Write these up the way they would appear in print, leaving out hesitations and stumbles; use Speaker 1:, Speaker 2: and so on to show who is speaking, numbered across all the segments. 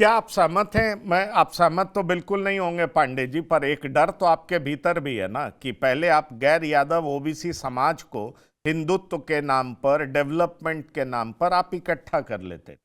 Speaker 1: क्या आप सहमत हैं? मैं आप सहमत तो बिल्कुल नहीं होंगे पांडे जी, पर एक डर तो आपके भीतर भी है ना कि पहले आप गैर यादव ओबीसी समाज को हिंदुत्व के नाम पर, डेवलपमेंट के नाम पर आप इकट्ठा कर लेते,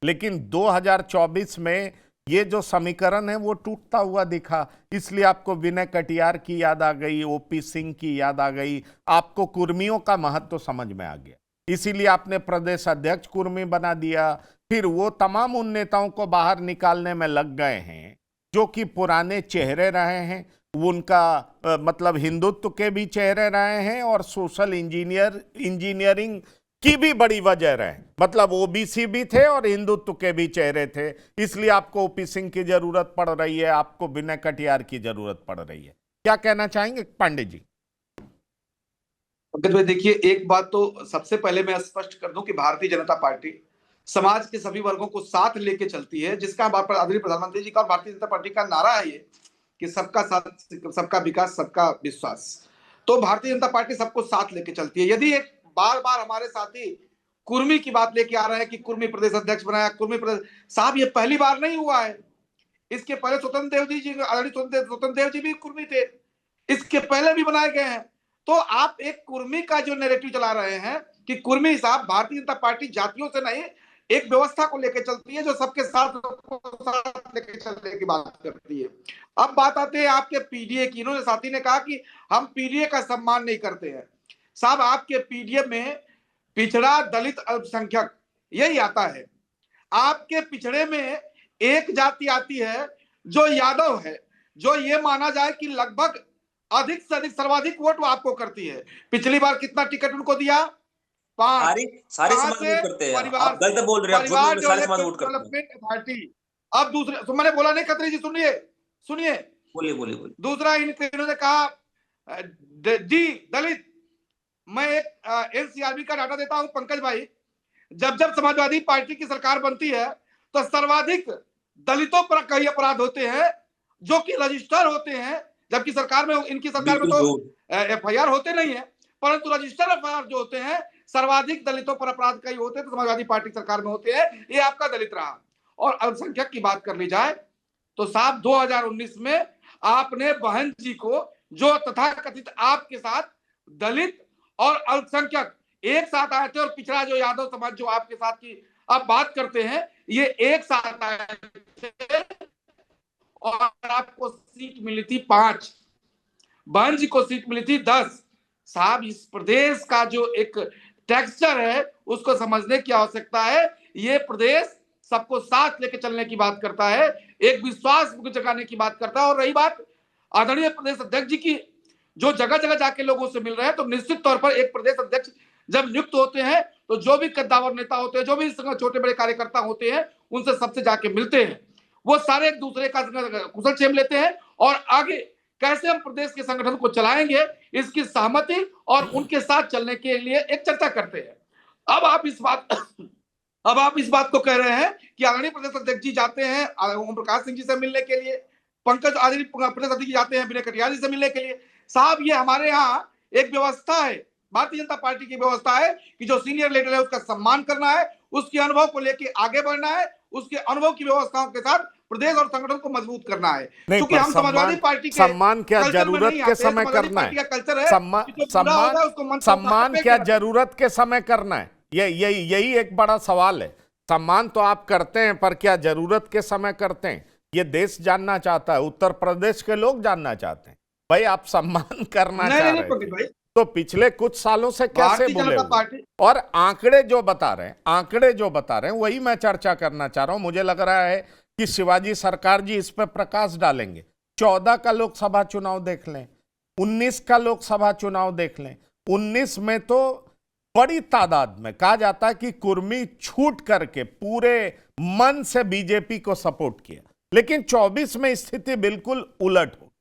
Speaker 1: लेकिन 2024 में ये जो समीकरण है वो टूटता हुआ दिखा। इसलिए आपको विनय कटियार की याद आ गई, ओपी सिंह की याद आ गई, आपको कुर्मियों का महत्व समझ में आ गया, इसीलिए आपने प्रदेश अध्यक्ष कुर्मी बना दिया। फिर वो तमाम उन नेताओं को बाहर निकालने में लग गए हैं जो कि पुराने चेहरे रहे हैं, उनका मतलब हिंदुत्व के भी चेहरे रहे हैं और सोशल इंजीनियरिंग की भी बड़ी वजह रहे, मतलब ओबीसी भी थे और हिंदुत्व के भी चेहरे थे। इसलिए आपको ओपी सिंह की जरूरत पड़ रही है, आपको विनय कटियार की जरूरत पड़ रही है। क्या कहना चाहेंगे पांडे जी?
Speaker 2: पंकज भाई, देखिए, एक बात तो सबसे पहले मैं स्पष्ट कर दूं कि भारतीय जनता पार्टी समाज के सभी वर्गों को साथ लेके चलती है, जिसका आदरणीय प्रधानमंत्री जी का और भारतीय जनता पार्टी का नारा है ये कि सबका साथ, सबका विकास, सबका विश्वास। तो भारतीय जनता पार्टी सबको साथ लेके चलती है। यदि एक बार बार हमारे साथी कुर्मी की बात लेके आ रहे हैं कि कुर्मी प्रदेश अध्यक्ष बनाया, कुर्मी प्रदेश, साहब ये पहली बार नहीं हुआ है। इसके पहले स्वतंत्र देव जी, आदरणीय स्वतंत्र देव जी भी कुर्मी थे, इसके पहले भी बनाए गए हैं। तो आप एक कुर्मी का जो नैरेटिव चला रहे हैं कि कुर्मी साहब, भारतीय जनता पार्टी जातियों से नहीं, एक व्यवस्था को लेकर चलती है जो सबके साथ लेकर चलने की बात करती है। अब बात आते हैं आपके पीडीए की। इन्होंने साथी ने कहा कि हम पीडीए का सम्मान नहीं करते हैं। साहब, आपके पीडीए में पिछड़ा, दलित, अल्पसंख्यक यही आता है। आपके पिछड़े में एक जाति आती है जो यादव है, जो ये माना जाए कि लगभग अधिक से अधिक सर्वाधिक वोट वो आपको करती है। पिछली बार कितना टिकट उनको दिया? 5।
Speaker 3: सारे सारे
Speaker 2: कहां
Speaker 3: समाज
Speaker 2: से?
Speaker 3: वोट करते हैं।
Speaker 2: परिवार
Speaker 3: आप
Speaker 2: से।
Speaker 3: गलत बोल रहे हैं, आप झूठ बोल
Speaker 2: परिवार
Speaker 3: रहे हैं, सारे समाज
Speaker 2: डेवलपमेंट
Speaker 3: वोट करते हैं।
Speaker 2: Development party. अब दूसरे, तो मैंने बोला नहीं खत्री जी, सुनिए सुनिए।
Speaker 3: बोलिए बोलिए बोलिए।
Speaker 2: दूसरा, इन्होंने कहा डी दलित। मैं एक एनसीआरबी का डाटा देता हूं पंकज भाई। जब जब समाजवादी पार्टी की सरकार बनती है तो सर्वाधिक दलितों पर कई अपराध होते हैं जो कि रजिस्टर होते हैं, जबकि सरकार में, इनकी सरकार में
Speaker 3: बिल्कुल
Speaker 2: तो
Speaker 3: झूठ।
Speaker 2: एफआईआर होते नहीं है, परंतु रजिस्टर एफआईआर जो होते हैं सर्वाधिक दलितों पर अपराध कई होते हैं तो समाजवादी पार्टी सरकार में होते हैं। ये आपका दलित रहा। और अल्पसंख्यक की बात कर ली जाए तो साहब 2019 में आपने बहन जी को, जो तथाकथित आपके साथ दलित और अल्पसंख्यक एक साथ आए थे, और पिछड़ा जो यादव समाज जो आपके साथ की आप बात करते हैं, ये एक साथ आए थे और आपको सीट मिली थी 5, बहन जी को सीट मिली थी 10। साहब, इस प्रदेश का जो एक टेक्सचर है उसको समझने की आवश्यकता है। ये प्रदेश सबको साथ लेके चलने की बात करता है, एक विश्वास जगाने की बात करता है। और रही बात आदरणीय प्रदेश अध्यक्ष जी की, जो जगह जगह जाके लोगों से मिल रहे हैं, तो निश्चित तौर पर एक प्रदेश अध्यक्ष जब नियुक्त होते हैं तो जो भी कद्दावर नेता होते हैं, जो भी छोटे बड़े कार्यकर्ता होते हैं, उनसे सबसे जाके मिलते हैं। वो सारे एक दूसरे का कुशल क्षेम लेते हैं और आगे कैसे हम प्रदेश के संगठन को चलाएंगे, इसकी सहमति और उनके साथ चलने के लिए एक चर्चा करते हैं। अब आप इस बात को कह रहे हैं कि आदरणीय प्रदेश अध्यक्ष जी जाते हैं ओम प्रकाश सिंह जी से मिलने के लिए, पंकज आदरणीय प्रदेश अध्यक्ष जी जाते हैं विनय कटियार जी से मिलने के लिए। साहब, ये हमारे यहाँ एक व्यवस्था है, भारतीय जनता पार्टी की व्यवस्था है कि जो सीनियर लीडर है उसका सम्मान करना है, उसके अनुभव को लेकर आगे बढ़ना है, उसके अनुभव की व्यवस्थाओं के साथ प्रदेश और संगठन को मजबूत करना है।
Speaker 1: नहीं,
Speaker 2: क्योंकि
Speaker 1: पर
Speaker 2: हम समाजवादी पार्टी के
Speaker 1: सम्मान क्या
Speaker 2: कल्चर में
Speaker 1: जरूरत
Speaker 2: नहीं
Speaker 1: के
Speaker 2: आते।
Speaker 1: समय
Speaker 2: समाजवादी
Speaker 1: करना
Speaker 2: पार्टी
Speaker 1: है?
Speaker 2: का कल्चर है कि जो बुरा
Speaker 1: सम्मान,
Speaker 2: होगा उसको मंच पर
Speaker 1: सम्मान
Speaker 2: उठाकर
Speaker 1: क्या
Speaker 2: फेंक
Speaker 1: जरूरत के समय करना है? यही यही एक बड़ा सवाल है। सम्मान तो आप करते हैं, पर क्या जरूरत के समय करते हैं? ये देश जानना चाहता है, उत्तर प्रदेश के लोग जानना चाहते हैं। भाई, आप सम्मान करना चाह
Speaker 2: नहीं
Speaker 1: रहे थे तो पिछले कुछ सालों से कैसे
Speaker 2: भारतीय
Speaker 1: बोले
Speaker 2: जनता
Speaker 1: हुए?
Speaker 2: पार्टी।
Speaker 1: और आंकड़े जो बता रहे हैं वही मैं चर्चा करना चाह रहा हूं। मुझे लग रहा है कि शिवाजी सरकार जी इस पर प्रकाश डालेंगे। 14 का लोकसभा चुनाव देख लें, 19 का लोकसभा चुनाव देख लें। 19 में तो बड़ी तादाद में कहा जाता है कि कुर्मी छूट करके पूरे मन से बीजेपी को सपोर्ट किया, लेकिन 24 में स्थिति बिल्कुल उलट हो।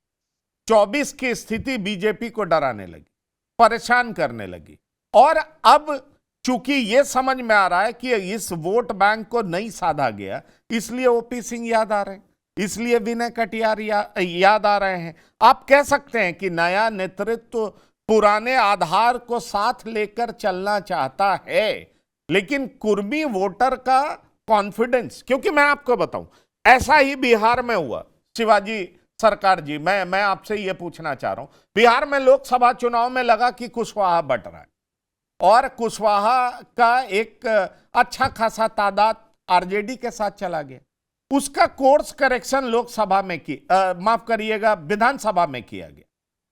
Speaker 1: 24 की स्थिति बीजेपी को डराने लगी, परेशान करने लगी। और अब चूंकि यह समझ में आ रहा है कि इस वोट बैंक को नहीं साधा गया, इसलिए ओपी सिंह याद आ रहे हैं, इसलिए विनय कटियार याद आ रहे हैं। आप कह सकते हैं कि नया नेतृत्व पुराने आधार को साथ लेकर चलना चाहता है, लेकिन कुर्मी वोटर का कॉन्फिडेंस, क्योंकि मैं आपको बताऊं, ऐसा ही बिहार में हुआ। शिवाजी सरकार जी, मैं आपसे ये पूछना चाह रहा हूं, बिहार में लोकसभा चुनाव में लगा कि कुशवाहा बट रहा है और कुशवाहा का एक अच्छा खासा तादाद आरजेडी के साथ चला गया। उसका कोर्स करेक्शन लोकसभा में माफ करिएगा, विधानसभा में किया गया।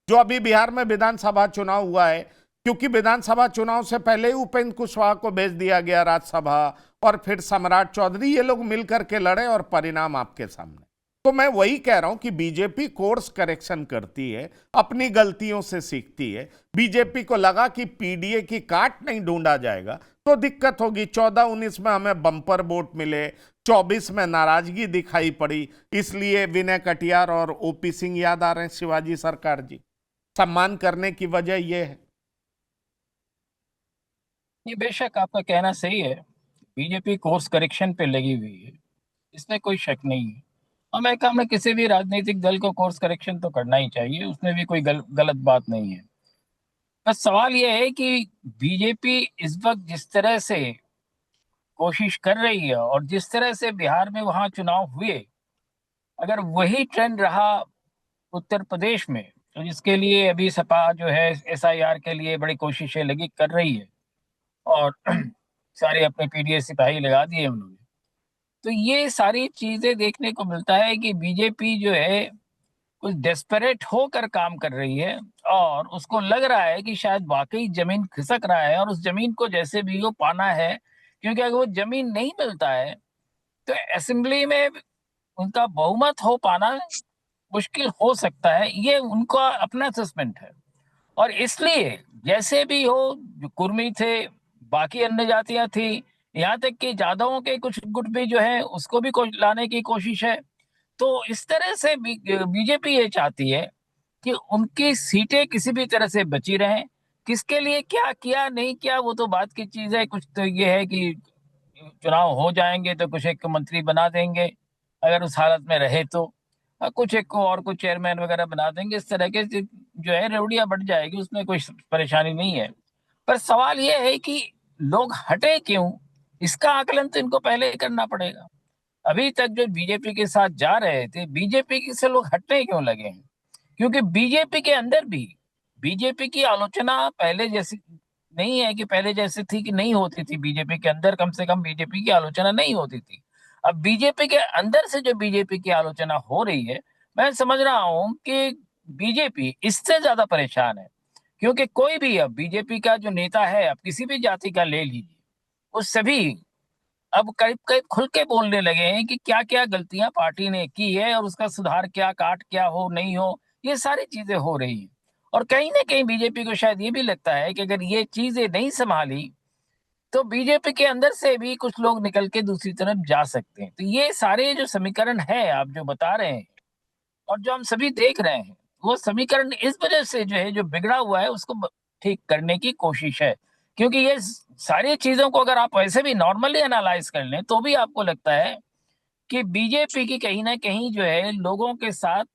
Speaker 1: जो अभी बिहार में विधानसभा चुनाव हुआ है, क्योंकि विधानसभा चुनाव से पहले ही उपेंद्र कुशवाहा को भेज दिया गया राज्यसभा और फिर सम्राट चौधरी, ये लोग मिलकर के लड़े और परिणाम आपके सामने। तो मैं वही कह रहा हूं कि बीजेपी कोर्स करेक्शन करती है, अपनी गलतियों से सीखती है। बीजेपी को लगा कि पीडीए की काट नहीं ढूंढा जाएगा तो दिक्कत होगी। 14-19 में हमें बम्पर वोट मिले, 24 में नाराजगी दिखाई पड़ी, इसलिए विनय कटियार और ओपी सिंह याद आ रहे हैं। शिवाजी सरकार जी, सम्मान करने की वजह यह है।
Speaker 3: ये बेशक आपका कहना सही है, बीजेपी कोर्स करेक्शन पे लगी हुई है, इसमें कोई शक नहीं है। और मैं कहूँगा किसी भी राजनीतिक दल को कोर्स करेक्शन तो करना ही चाहिए, उसमें भी कोई गलत बात नहीं है। बस सवाल यह है कि बीजेपी इस वक्त जिस तरह से कोशिश कर रही है और जिस तरह से बिहार में वहां चुनाव हुए, अगर वही ट्रेंड रहा उत्तर प्रदेश में, तो जिसके लिए अभी सपा जो है एसआईआर के लिए बड़ी कोशिशें लगी कर रही है और सारे अपने पीडीए सिपाही लगा दिए उन्होंने, तो ये सारी चीजें देखने को मिलता है कि बीजेपी जो है कुछ डेस्परेट होकर काम कर रही है और उसको लग रहा है कि शायद वाकई जमीन खिसक रहा है और उस जमीन को जैसे भी वो पाना है, क्योंकि अगर वो जमीन नहीं मिलता है तो असेंबली में उनका बहुमत हो पाना मुश्किल हो सकता है। ये उनका अपना असेसमेंट है और इसलिए जैसे भी हो, जो कुर्मी थे, बाकी अन्य जातियां थी, यहाँ तक कि जादवों के कुछ गुट भी जो है उसको भी लाने की कोशिश है। तो इस तरह से बीजेपी ये चाहती है कि उनकी सीटें किसी भी तरह से बची रहें। किसके लिए क्या किया नहीं किया वो तो बात की चीज है। कुछ तो ये है कि चुनाव हो जाएंगे तो कुछ एक मंत्री बना देंगे अगर उस हालत में रहे तो, कुछ एक को और कुछ चेयरमैन वगैरह बना देंगे। इस तरह के जो है रेवड़ियां बढ़ जाएगी, उसमें कोई परेशानी नहीं है। पर सवाल यह है कि लोग हटे क्यों, इसका आकलन तो इनको पहले करना पड़ेगा। अभी तक जो बीजेपी के साथ जा रहे थे, बीजेपी से लोग हटने क्यों लगे हैं? क्योंकि बीजेपी के अंदर भी बीजेपी की आलोचना पहले जैसी नहीं है कि पहले जैसी थी कि नहीं होती थी। बीजेपी के अंदर कम से कम बीजेपी की आलोचना नहीं होती थी। अब बीजेपी के अंदर से जो बीजेपी की आलोचना हो रही है, मैं समझ रहा हूं कि बीजेपी इससे ज्यादा परेशान है। क्योंकि कोई भी अब बीजेपी का जो नेता है, अब किसी भी जाति का ले लीजिए, वो सभी अब करीब करीब खुल के बोलने लगे हैं कि क्या क्या गलतियां पार्टी ने की है और उसका सुधार क्या, काट क्या हो नहीं हो, ये सारी चीजें हो रही हैं। और कहीं ना कहीं बीजेपी को शायद ये भी लगता है कि अगर ये चीजें नहीं संभाली तो बीजेपी के अंदर से भी कुछ लोग निकल के दूसरी तरफ जा सकते हैं। तो ये सारे जो समीकरण है आप जो बता रहे हैं और जो हम सभी देख रहे हैं, वो समीकरण इस वजह से जो है, जो बिगड़ा हुआ है उसको ठीक करने की कोशिश है। क्योंकि ये सारी चीजों को अगर आप वैसे भी नॉर्मली एनालाइज कर लें तो भी आपको लगता है कि बीजेपी की कहीं ना कहीं जो है लोगों के साथ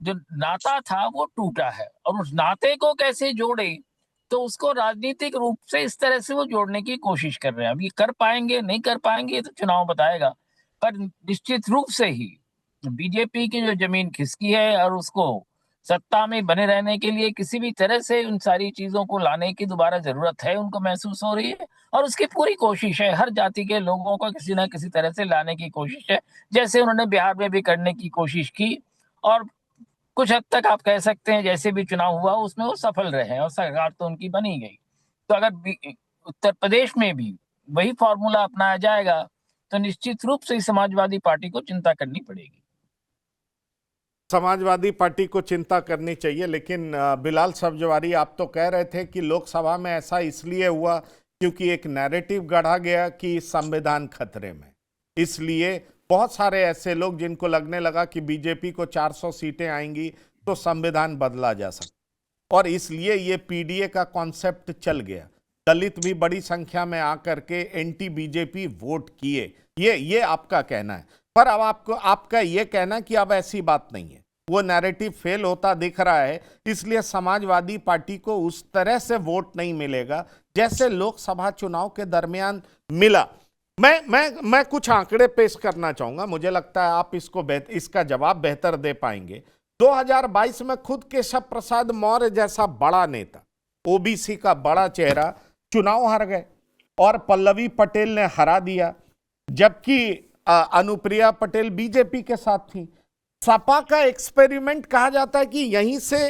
Speaker 3: जो नाता था वो टूटा है और उस नाते को कैसे जोड़े, तो उसको राजनीतिक रूप से इस तरह से वो जोड़ने की कोशिश कर रहे हैं। अब ये कर पाएंगे नहीं कर पाएंगे ये तो चुनाव बताएगा, पर निश्चित रूप से ही बीजेपी की जो जमीन खिसकी है और उसको सत्ता में बने रहने के लिए किसी भी तरह से उन सारी चीजों को लाने की दोबारा जरूरत है, उनको महसूस हो रही है और उसकी पूरी कोशिश है हर जाति के लोगों को किसी ना किसी तरह से लाने की कोशिश है, जैसे उन्होंने बिहार में भी करने की कोशिश की। और कुछ हद तक आप कह सकते हैं जैसे भी चुनाव हुआ उसमें वो सफल रहे हैं और सरकार तो उनकी बनी गई। तो अगर उत्तर प्रदेश में भी वही फॉर्मूला अपनाया जाएगा तो निश्चित रूप से समाजवादी पार्टी को चिंता करनी पड़ेगी।
Speaker 1: समाजवादी पार्टी को चिंता करनी चाहिए, लेकिन बिलाल सब्जवारी, आप तो कह रहे थे कि लोकसभा में ऐसा इसलिए हुआ क्योंकि एक नैरेटिव गढ़ा गया कि संविधान खतरे में। इसलिए बहुत सारे ऐसे लोग जिनको लगने लगा कि बीजेपी को 400 सीटें आएंगी तो संविधान बदला जा सकता, और इसलिए ये पीडीए का कॉन्सेप्ट चल गया। दलित भी बड़ी संख्या में आकर के एंटी बीजेपी वोट किए, ये आपका कहना है। पर अब आपका ये कहना कि अब ऐसी बात नहीं है, वो नैरेटिव फेल होता दिख रहा है, इसलिए समाजवादी पार्टी को उस तरह से वोट नहीं मिलेगा जैसे लोकसभा चुनाव के दरमियान मिला। मैं कुछ आंकड़े पेश करना चाहूंगा, मुझे लगता है आप इसका जवाब बेहतर दे पाएंगे। 2022 में खुद केशव प्रसाद मौर्य जैसा बड़ा नेता, ओबीसी का बड़ा चेहरा चुनाव हार गए और पल्लवी पटेल ने हरा दिया, जबकि अनुप्रिया पटेल बीजेपी के साथ थी। सपा का एक्सपेरिमेंट कहा जाता है कि यहीं से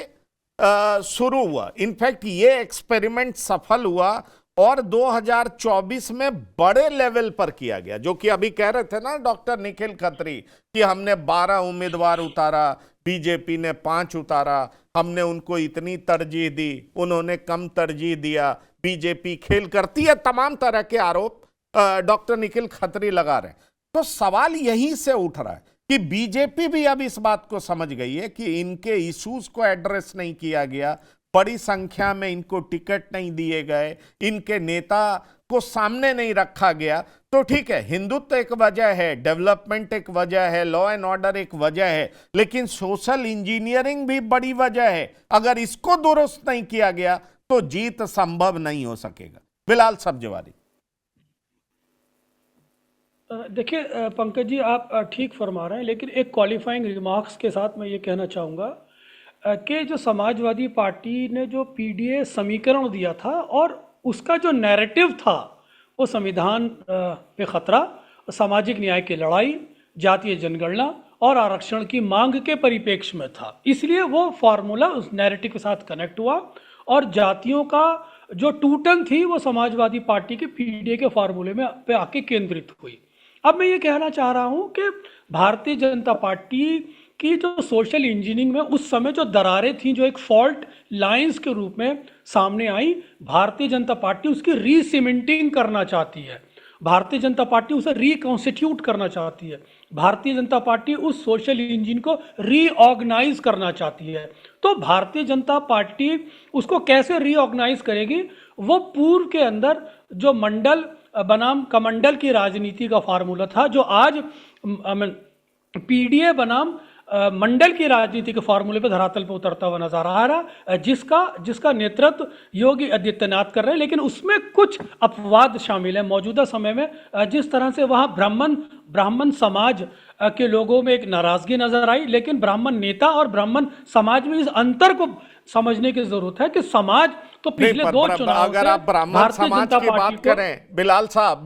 Speaker 1: शुरू हुआ। इनफैक्ट ये एक्सपेरिमेंट सफल हुआ और 2024 में बड़े लेवल पर किया गया, जो कि अभी कह रहे थे ना डॉक्टर निखिल खत्री कि हमने 12 उम्मीदवार उतारा, बीजेपी ने 5 उतारा, हमने उनको इतनी तरजीह दी, उन्होंने कम तरजीह दिया, बीजेपी खेल करती है, तमाम तरह के आरोप डॉक्टर निखिल खत्री लगा रहे हैं। तो सवाल यहीं से उठ रहा है कि बीजेपी भी अब इस बात को समझ गई है कि इनके इश्यूज को एड्रेस नहीं किया गया, बड़ी संख्या में इनको टिकट नहीं दिए गए, इनके नेता को सामने नहीं रखा गया। तो ठीक है, हिंदुत्व एक वजह है, डेवलपमेंट एक वजह है, लॉ एंड ऑर्डर एक वजह है, लेकिन सोशल इंजीनियरिंग भी बड़ी वजह है। अगर इसको दुरुस्त नहीं किया गया तो जीत संभव नहीं हो सकेगा। बिलाल सब्जवारी।
Speaker 4: देखिए पंकज जी, आप ठीक फरमा रहे हैं, लेकिन एक क्वालिफाइंग रिमार्क्स के साथ मैं ये कहना चाहूँगा कि जो समाजवादी पार्टी ने जो पीडीए समीकरण दिया था और उसका जो नैरेटिव था वो संविधान पे खतरा, सामाजिक न्याय की लड़ाई, जातीय जनगणना और आरक्षण की मांग के परिप्रेक्ष्य में था। इसलिए वो फार्मूला उस नैरेटिव के साथ कनेक्ट हुआ और जातियों का जो टूटन थी वो समाजवादी पार्टी के पीडीए के फार्मूले में पे आके केंद्रित हुई। अब मैं ये कहना चाह रहा हूँ कि भारतीय जनता पार्टी की जो सोशल इंजीनियरिंग में उस समय जो दरारें थीं, जो एक फॉल्ट लाइंस के रूप में सामने आई, भारतीय जनता पार्टी उसकी रीसीमेंटिंग करना चाहती है, भारतीय जनता पार्टी उसे रिकॉन्स्टिट्यूट करना चाहती है, भारतीय जनता पार्टी उस सोशल इंजन को रीऑर्गेनाइज करना चाहती है। तो भारतीय जनता पार्टी उसको कैसे रीऑर्गेनाइज करेगी? वो पूर्व के अंदर जो मंडल बनाम कमंडल की राजनीति का फार्मूला था, जो आज पीडीए बनाम मंडल की राजनीति के फार्मूले पर धरातल पर उतरता हुआ नजर आ रहा, जिसका नेतृत्व योगी आदित्यनाथ कर रहे हैं। लेकिन उसमें कुछ अपवाद शामिल है। मौजूदा समय में जिस तरह से वहाँ ब्राह्मण समाज के लोगों में एक नाराजगी नजर आई, लेकिन ब्राह्मण नेता और ब्राह्मण समाज में इस अंतर को समझने की जरूरत है कि समाज तो पिछले 2 चुनाव
Speaker 1: अगर आप ब्राह्मण समाज की बात करें, बिलाल साहब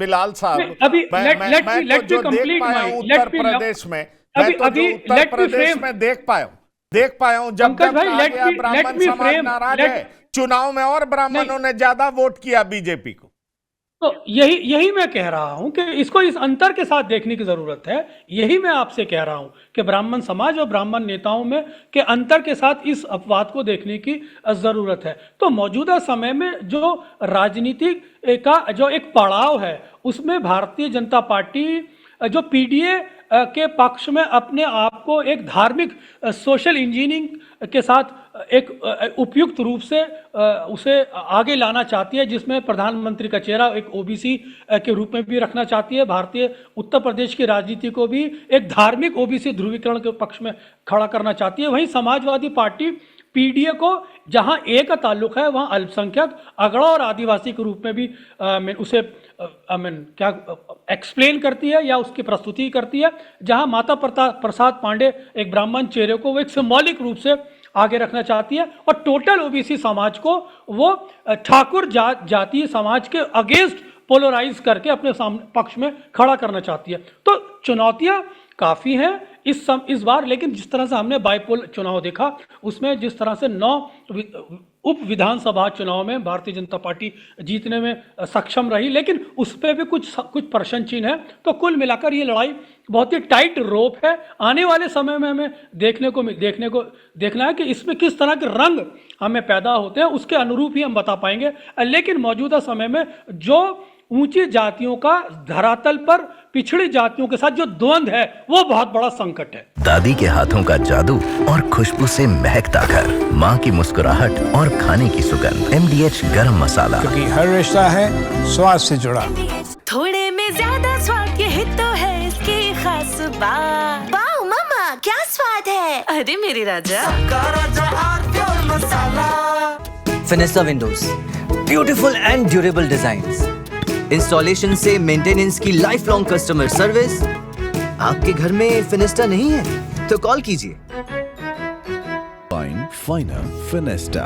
Speaker 4: अभी let me complete my
Speaker 1: Uttar Pradesh में उत्तर प्रदेश में देख पाया हूं जब ब्राह्मण समाज नाराज है, चुनाव में और ब्राह्मणों ने ज्यादा वोट किया बीजेपी को।
Speaker 4: तो यही मैं कह रहा हूं कि इसको इस अंतर के साथ देखने की जरूरत है। यही मैं आपसे कह रहा हूं कि ब्राह्मण समाज और ब्राह्मण नेताओं में के अंतर के साथ इस अपवाद को देखने की जरूरत है। तो मौजूदा समय में जो राजनीति का जो एक पड़ाव है, उसमें भारतीय जनता पार्टी जो पीडीए के पक्ष में अपने आप को एक धार्मिक सोशल इंजीनियरिंग के साथ एक उपयुक्त रूप से उसे आगे लाना चाहती है, जिसमें प्रधानमंत्री का चेहरा एक ओबीसी के रूप में भी रखना चाहती है। भारतीय उत्तर प्रदेश की राजनीति को भी एक धार्मिक ओबीसी ध्रुवीकरण के पक्ष में खड़ा करना चाहती है। वहीं समाजवादी पार्टी पीडीए को जहां ए का ताल्लुक है, वहां अल्पसंख्यक, अगड़ा और आदिवासी के रूप में भी उसे क्या एक्सप्लेन करती है या उसकी प्रस्तुति करती है। जहां माता प्रसाद पांडे एक ब्राह्मण चेहरे को वो एक सिंबॉलिक रूप से आगे रखना चाहती है और टोटल ओबीसी समाज को वो ठाकुर जातीय समाज के अगेंस्ट पोलराइज करके अपने पक्ष में खड़ा करना चाहती है। तो चुनौतियां काफ़ी हैं इस बार, लेकिन जिस तरह से हमने बाईपोल चुनाव देखा, उसमें जिस तरह से 9 उप विधानसभा चुनाव में भारतीय जनता पार्टी जीतने में सक्षम रही, लेकिन उस पर भी कुछ प्रश्न चिन्ह है। तो कुल मिलाकर ये लड़ाई बहुत ही टाइट रोप है। आने वाले समय में हमें देखना है कि इसमें किस तरह के रंग हमें पैदा होते हैं, उसके अनुरूप ही हम बता पाएंगे। लेकिन मौजूदा समय में जो ऊंची जातियों का धरातल पर पिछड़ी जातियों के साथ जो द्वंद्व है, वो बहुत बड़ा संकट है।
Speaker 5: दादी के हाथों का जादू और खुशबू से महकता घर, माँ की मुस्कुराहट और खाने की सुगंध। MDH गरम मसाला,
Speaker 6: क्योंकि हर रिश्ता है स्वाद से जुड़ा।
Speaker 7: थोड़े में ज्यादा स्वाद, यही तो है इसकी खास बात। वाओ मम्मा, क्या स्वाद है! अरे मेरे राजा,
Speaker 8: Fenesta Windows, beautiful and durable designs, installation से मेंटेनेंस की लाइफ लॉन्ग कस्टमर सर्विस। आपके घर में फिनेस्टा नहीं है तो कॉल कीजिए।
Speaker 9: Finer Finesta.